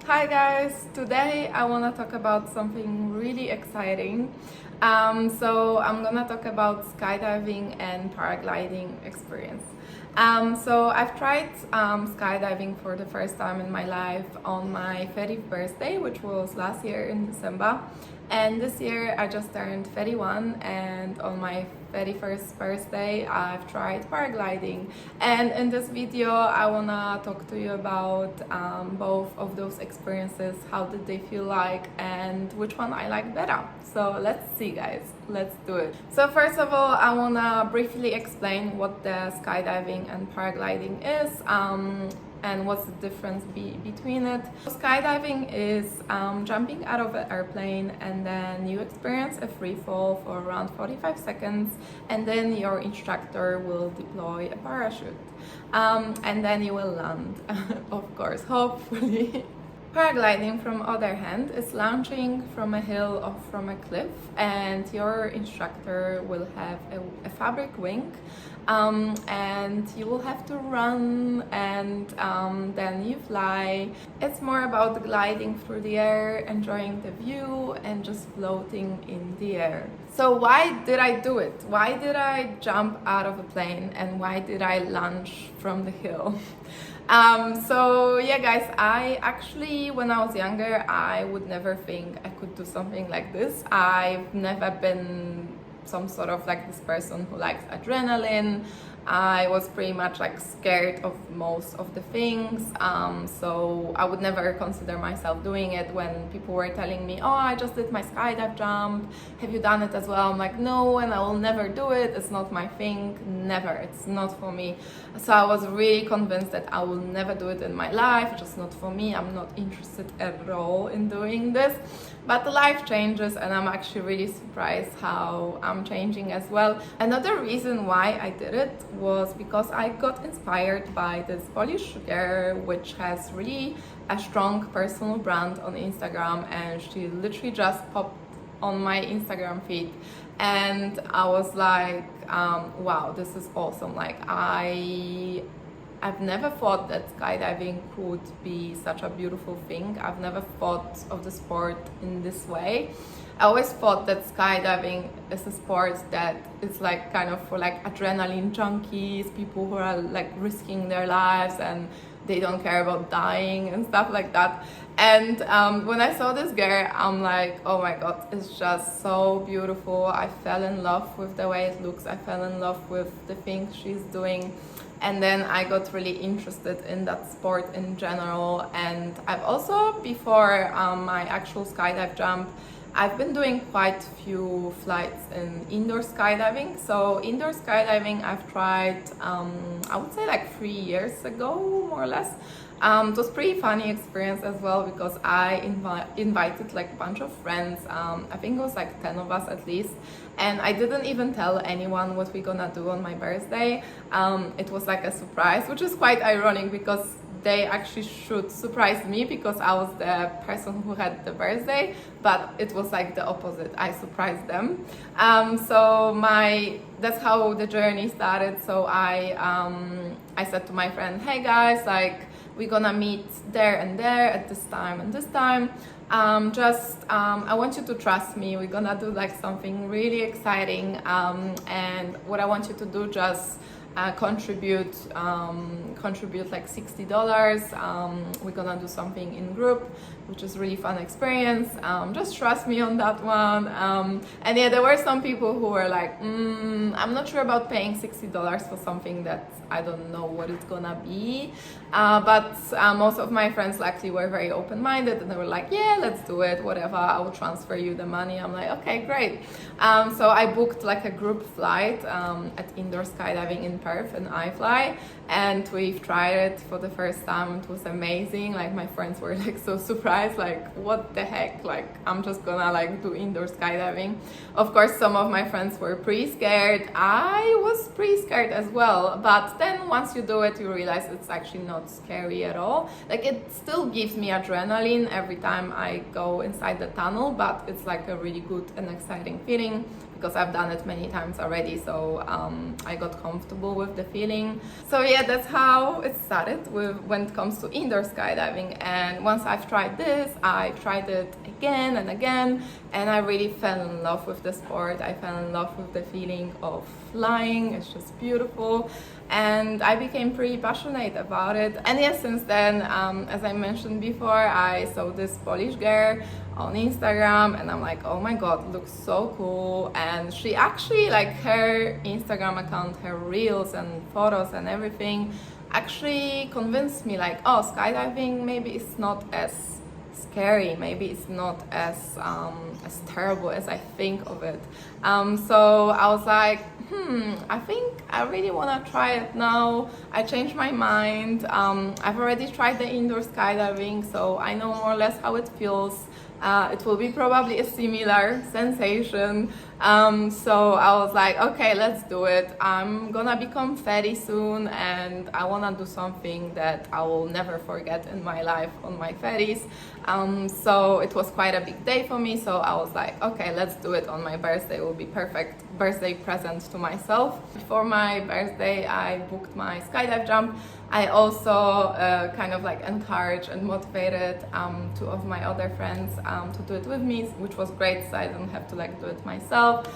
Hi guys, today I want to talk about something really exciting. So I'm gonna talk about skydiving and paragliding experience. So I've tried skydiving for the first time in my life on my 30th birthday, which was last year in December. And this year I just turned 31, and on my 31st birthday I've tried paragliding. And in this video I wanna talk to you about both of those experiences, how did they feel like, and which one I like better. So let's see guys, let's do it. So first of all, I wanna briefly explain what the skydiving and paragliding is. And what's the difference between it. Skydiving is jumping out of an airplane, and then you experience a free fall for around 45 seconds, and then your instructor will deploy a parachute, and then you will land, of course, hopefully. Paragliding, from other hand, is launching from a hill or from a cliff, and your instructor will have a fabric wing, and you will have to run, and then you fly. It's more about gliding through the air, enjoying the view, and just floating in the air. So why did I do it? Why did I jump out of a plane, and why did I launch from the hill? So yeah guys, I actually, when I was younger, I would never think I could do something like this. I've never been some sort of like this person who likes adrenaline. I was pretty much like scared of most of the things, so I would never consider myself doing it. When people were telling me, oh, I just did my skydive jump, have you done it as well? I'm like, no, and I will never do it. It's not my thing, never. It's not for me. So I was really convinced that I will never do it in my life, just not for me. I'm not interested at all in doing this. But life changes, and I'm actually really surprised how I'm changing as well. Another reason why I did it was because I got inspired by this Polish girl, which has really a strong personal brand on Instagram, and she literally just popped on my Instagram feed, and I was like, wow, this is awesome. Like I've never thought that skydiving could be such a beautiful thing. I've never thought of the sport in this way. I always thought that skydiving is a sport that is like kind of for like adrenaline junkies, people who are like risking their lives and they don't care about dying and stuff like that. And when I saw this girl, I'm like, oh my god, it's just so beautiful. I fell in love with the way it looks. I fell in love with the things she's doing. And then I got really interested in that sport in general. And I've also, before my actual skydive jump, I've been doing quite a few flights in indoor skydiving. So indoor skydiving I've tried, I would say like 3 years ago, more or less. It was pretty funny experience as well, because I invited like a bunch of friends. I think it was like 10 of us at least, and I didn't even tell anyone what we're gonna do on my birthday. It was like a surprise, which is quite ironic because they actually should surprise me, because I was the person who had the birthday, but it was like the opposite. I surprised them. That's how the journey started. So I said to my friend, hey guys, like, we're gonna meet there and there at this time and this time. I want you to trust me. We're gonna do like something really exciting, and what I want you to do, just contribute like $60. We're gonna do something in group, which is really fun experience. Just trust me on that one. And yeah, there were some people who were like, I'm not sure about paying $60 for something that I don't know what it's gonna be. But most of my friends actually were very open-minded, and they were like, yeah, let's do it, whatever, I will transfer you the money. I'm like, okay, great. So I booked like a group flight at indoor skydiving in Perth, and iFly, and we've tried it for the first time. It was amazing. Like, my friends were like so surprised, like, what the heck, like, I'm just gonna like do indoor skydiving. Of course, some of my friends were pretty scared. I was pretty scared as well, but then once you do it, you realize it's actually not scary at all. Like, it still gives me adrenaline every time I go inside the tunnel, but it's like a really good and exciting feeling, because I've done it many times already, so I got comfortable with the feeling. So yeah, that's how it started when it comes to indoor skydiving. And once I've tried this, I tried it again and again, and I really fell in love with the sport. I fell in love with the feeling of flying. It's just beautiful, and I became pretty passionate about it. And yes, since then, as I mentioned before, I saw this Polish girl on Instagram, and I'm like, oh my god, it looks so cool. And she actually, like, her Instagram account, her reels and photos and everything actually convinced me, like, oh, skydiving maybe it's not as scary, maybe it's not as terrible as I think of it. So I was like, I think I really want to try it now. I changed my mind. I've already tried the indoor skydiving, so I know more or less how it feels. It will be probably a similar sensation. So I was like, okay, let's do it. I'm gonna become 30 soon, and I wanna do something that I will never forget in my life on my 30s. So it was quite a big day for me, so I was like, okay, let's do it on my birthday. It will be perfect birthday present to myself. Before my birthday, I booked my skydive jump. I also kind of like encouraged and motivated two of my other friends to do it with me, which was great, so I don't have to like do it myself,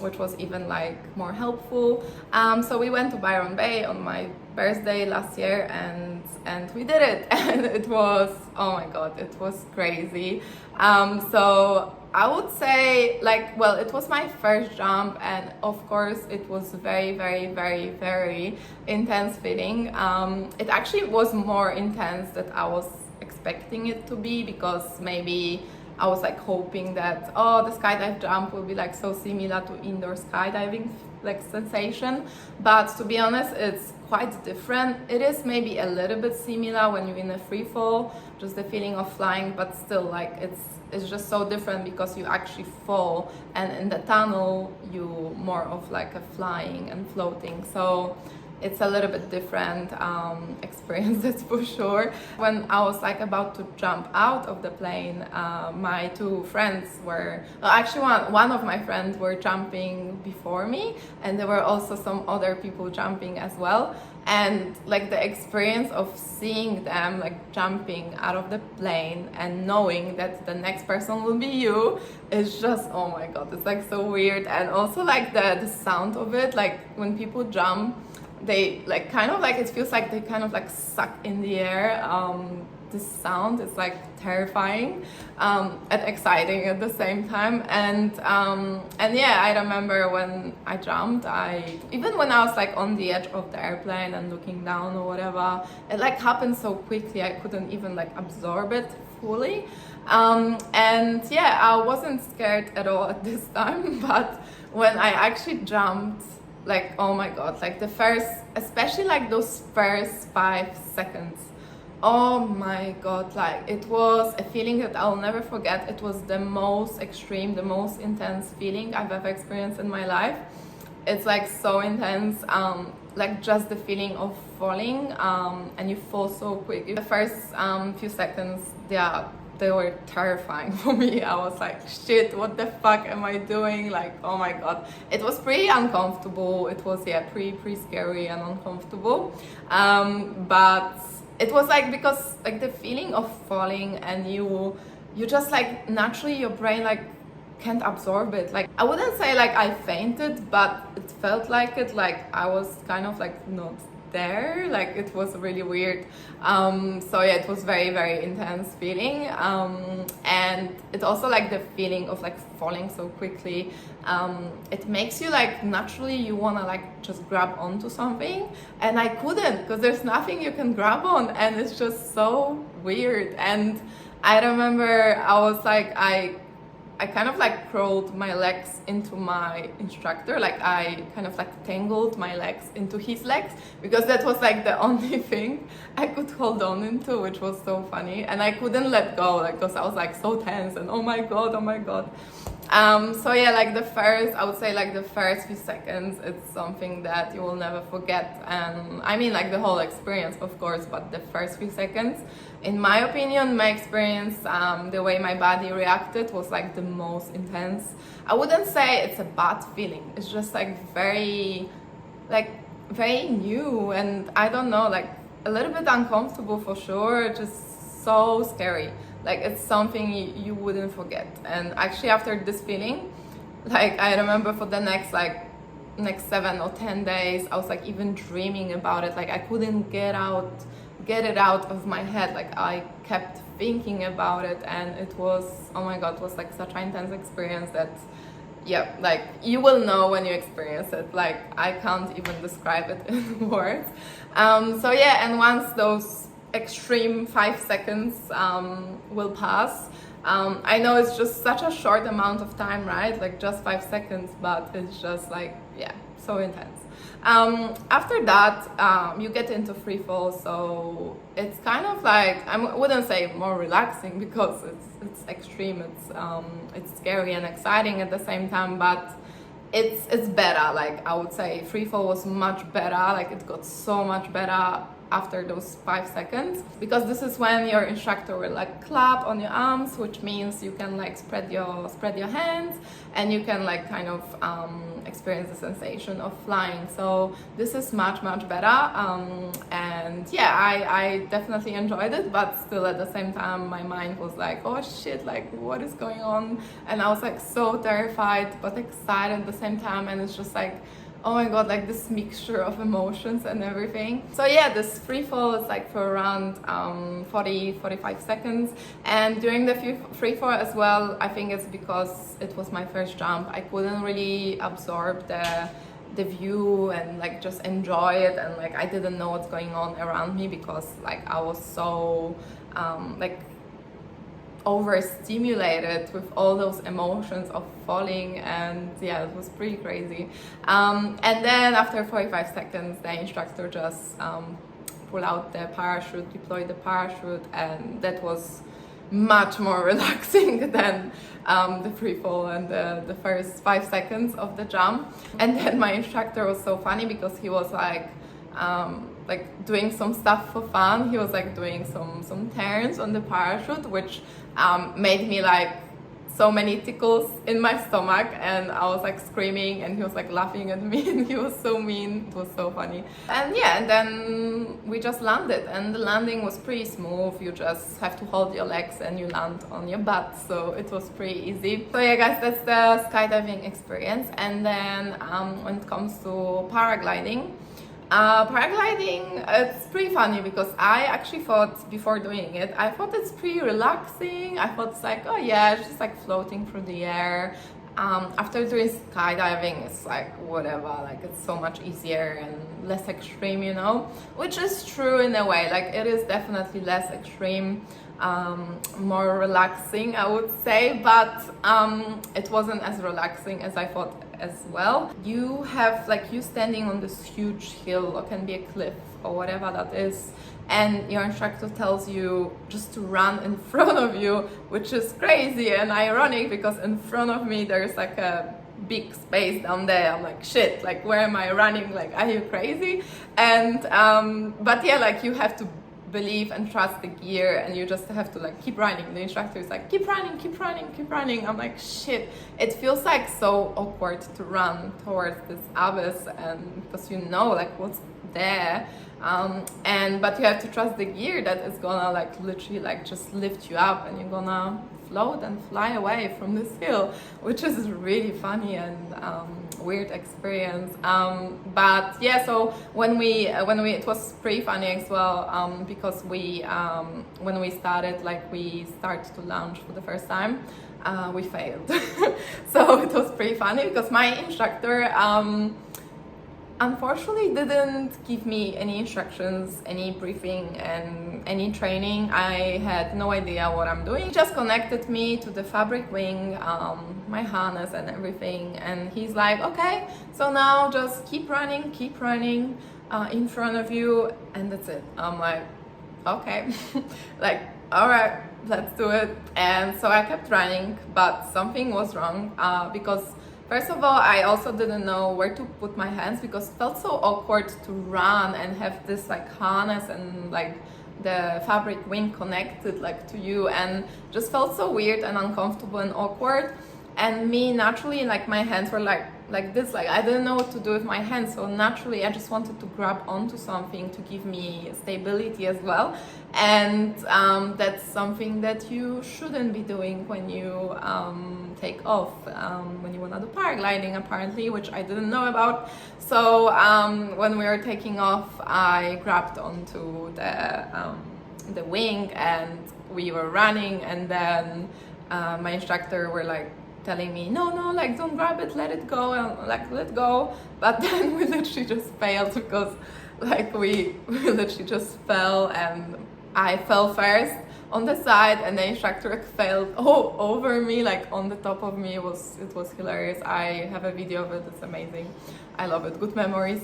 which was even like more helpful. So we went to Byron Bay on my birthday last year, and we did it, and it was, oh my god, it was crazy. So I would say, like, well, it was my first jump, and of course it was very, very, very, very intense feeling. It actually was more intense than I was expecting it to be, because maybe I was like hoping that, oh, the skydive jump will be like so similar to indoor skydiving like sensation, but to be honest, it's quite different. It is maybe a little bit similar when you're in a free fall, just the feeling of flying, but still, like, it's just so different because you actually fall, and in the tunnel you more of like a flying and floating. So it's a little bit different experience, that's for sure. When I was like about to jump out of the plane, my two friends were, well, actually one of my friends were jumping before me, and there were also some other people jumping as well. And like the experience of seeing them like jumping out of the plane and knowing that the next person will be you is just, oh my god, it's like so weird. And also like the sound of it, like when people jump, they like kind of like, it feels like they kind of like suck in the air. This sound is like terrifying and exciting at the same time. And yeah, I remember when I jumped, even when I was like on the edge of the airplane and looking down or whatever, it like happened so quickly I couldn't even like absorb it fully. And yeah, I wasn't scared at all at this time, but when I actually jumped, like, oh my god, like the first, especially like those first 5 seconds, oh my god, like it was a feeling that I'll never forget. It was the most extreme, the most intense feeling I've ever experienced in my life. It's like so intense, like just the feeling of falling, and you fall so quick. The first few seconds, they were terrifying for me. I was like, shit, what the fuck am I doing? Like, oh my god. It was pretty uncomfortable. It was, yeah, pretty scary and uncomfortable. But it was like, because like the feeling of falling, and you just like naturally your brain like can't absorb it. Like, I wouldn't say like I fainted, but it felt like it, like I was kind of like not there, like it was really weird. So yeah, it was very, very intense feeling, and it also like the feeling of like falling so quickly, it makes you like naturally you want to like just grab onto something, and I couldn't, because there's nothing you can grab on, and it's just so weird. And I remember I was like, I kind of like crawled my legs into my instructor, like I kind of like tangled my legs into his legs, because that was like the only thing I could hold on into, which was so funny. And I couldn't let go, like, because I was like so tense, and oh my god. So yeah, like I would say like the first few seconds, it's something that you will never forget. And I mean like the whole experience, of course, but the first few seconds, in my opinion, my experience, the way my body reacted was like the most intense. I wouldn't say it's a bad feeling. It's just like very new, and I don't know, like a little bit uncomfortable for sure, just so scary. Like it's something you wouldn't forget. And actually after this feeling, like I remember for the next 7 or 10 days, I was like even dreaming about it. Like I couldn't get it out of my head. Like I kept thinking about it, and it was, oh my god, it was like such an intense experience that, yeah, like you will know when you experience it. Like I can't even describe it in words. So yeah, and once those extreme 5 seconds will pass, I know it's just such a short amount of time, right? Like just 5 seconds, but it's just like, yeah, so intense. After that, you get into free fall, so it's kind of like, I wouldn't say more relaxing because it's extreme, it's scary and exciting at the same time, but it's better. Like I would say free fall was much better. Like it got so much better after those 5 seconds, because this is when your instructor will like clap on your arms, which means you can like spread your hands, and you can like kind of experience the sensation of flying. So this is much better, and yeah, I definitely enjoyed it, but still at the same time my mind was like, oh shit, like what is going on? And I was like so terrified but excited at the same time, and it's just like, oh my god, like this mixture of emotions and everything. So yeah, this free fall is like for around 45 seconds. And during the free fall as well, I think it's because it was my first jump, I couldn't really absorb the view and like just enjoy it, and like I didn't know what's going on around me because like I was so like overstimulated with all those emotions of falling, and yeah, it was pretty crazy. And then after 45 seconds, the instructor just pull out the parachute, deploy the parachute, and that was much more relaxing than the free fall and the first 5 seconds of the jump. And then my instructor was so funny because he was like doing some stuff for fun. He was like doing some turns on the parachute, which made me like so many tickles in my stomach, and I was like screaming, and he was like laughing at me, and he was so mean. It was so funny. And yeah, and then we just landed, and the landing was pretty smooth. You just have to hold your legs and you land on your butt, so it was pretty easy. So yeah guys, that's the skydiving experience. And then when it comes to paragliding, it's pretty funny because I actually thought before doing it, I thought it's pretty relaxing. I thought it's like, oh yeah, it's just like floating through the air. After doing skydiving, it's like whatever, like it's so much easier and less extreme, you know, which is true in a way. Like it is definitely less extreme, more relaxing, I would say, but it wasn't as relaxing as I thought as well. You have like you standing on this huge hill, or can be a cliff or whatever that is, and your instructor tells you just to run in front of you, which is crazy and ironic because in front of me there's like a big space down there. I'm like, shit, like where am I running? Like, are you crazy? And but yeah, like you have to believe and trust the gear, and you just have to like keep running. The instructor is like, keep running, keep running, keep running. I'm like, shit, it feels like so awkward to run towards this abyss, and because you know like what's there, and but you have to trust the gear that is gonna like literally like just lift you up, and you're gonna float and fly away from this hill, which is really funny and weird experience. But yeah, so when we it was pretty funny as well, because when we started to launch for the first time, we failed. So it was pretty funny because my instructor unfortunately didn't give me any instructions, any briefing and any training. I had no idea what I'm doing. He just connected me to the fabric wing, my harness and everything, and he's like, okay, so now just keep running in front of you, and that's it. I'm like, okay. Like, all right, let's do it. And so I kept running, but something was wrong because first of all, I also didn't know where to put my hands because it felt so awkward to run and have this like harness and like the fabric wing connected like to you, and just felt so weird and uncomfortable and awkward. And me naturally, like my hands were like this, like I didn't know what to do with my hands, so naturally I just wanted to grab onto something to give me stability as well. And that's something that you shouldn't be doing when you take off, when you want to do paragliding apparently, which I didn't know about. So when we were taking off, I grabbed onto the wing and we were running, and then my instructor were like telling me, no, like don't grab it, let it go, and like let go. But then we literally just failed because like we literally just fell, and I fell first on the side and the instructor fell over me, like on the top of me. It was hilarious. I have a video of it, it's amazing. I love it, good memories.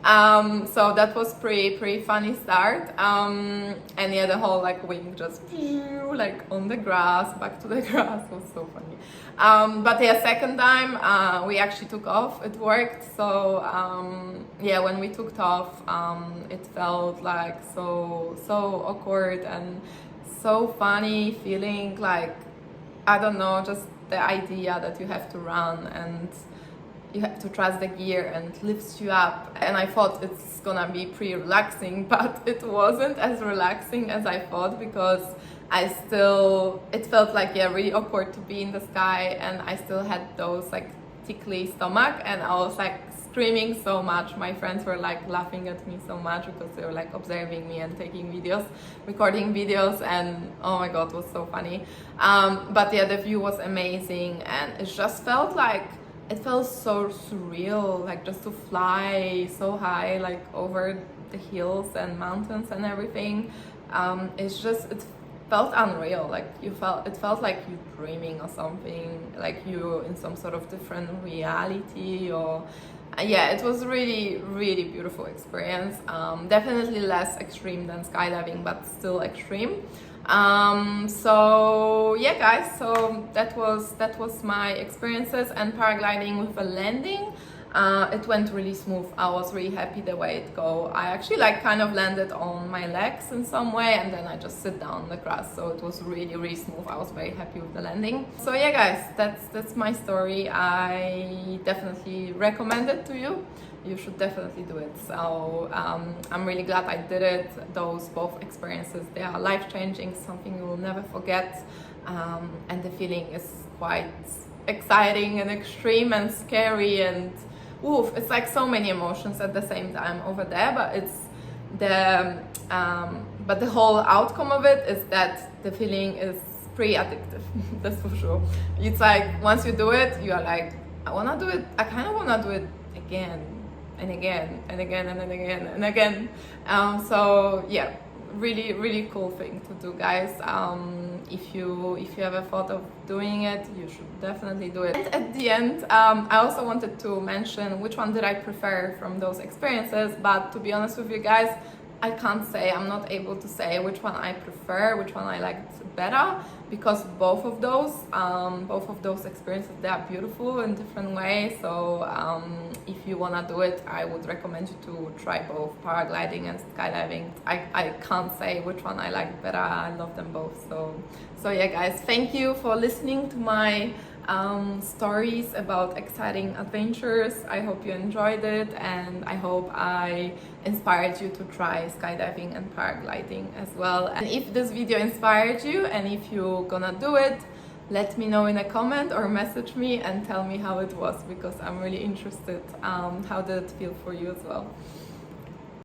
So that was pretty funny start. And yeah, the whole like wing just like on the grass, back to the grass, was so funny. But yeah, second time we actually took off, it worked. So yeah, when we took off, it felt like so awkward and so funny, feeling like, I don't know, just the idea that you have to run and you have to trust the gear and it lifts you up. And I thought it's gonna be pretty relaxing, but it wasn't as relaxing as I thought, because it felt like, yeah, really awkward to be in the sky, and I still had those like tickly stomach, and I was like screaming so much. My friends were like laughing at me so much because they were like observing me and taking videos, recording videos, and oh my god, it was so funny. But yeah, the view was amazing, and it just felt like, it felt so surreal, like just to fly so high, like over the hills and mountains and everything. It felt unreal, like it felt like you dreaming or something, like you in some sort of different reality, or yeah, it was really beautiful experience. Definitely less extreme than skydiving, but still extreme. So yeah guys, so that was my experiences and paragliding with a landing. It went really smooth. I was really happy the way it go. I actually like kind of landed on my legs in some way, and then I just sit down on the grass, so it was really smooth. I was very happy with the landing. So yeah guys, that's my story. I definitely recommend it to you. You should definitely do it. So I'm really glad I did it. Those both experiences, they are life-changing, something you will never forget, and the feeling is quite exciting and extreme and scary, and oof, it's like so many emotions at the same time over there. But it's the whole outcome of it is that the feeling is pretty addictive. That's for sure. It's like once you do it, you are like, I wanna do it. I kind of wanna do it again and again and again and again and again. So yeah, really cool thing to do, guys. If you ever thought of doing it, you should definitely do it. And at the end, I also wanted to mention which one did I prefer from those experiences, but to be honest with you guys, I can't say, I'm not able to say which one I prefer, which one I liked better, because both of those experiences, they are beautiful in different ways. So if you wanna do it, I would recommend you to try both paragliding and skydiving. I can't say which one I like better. I love them both. So yeah guys, thank you for listening to my stories about exciting adventures. I hope you enjoyed it, and I hope I inspired you to try skydiving and paragliding as well. And if this video inspired you, and if you're gonna do it, let me know in a comment or message me and tell me how it was, because I'm really interested. How did it feel for you as well?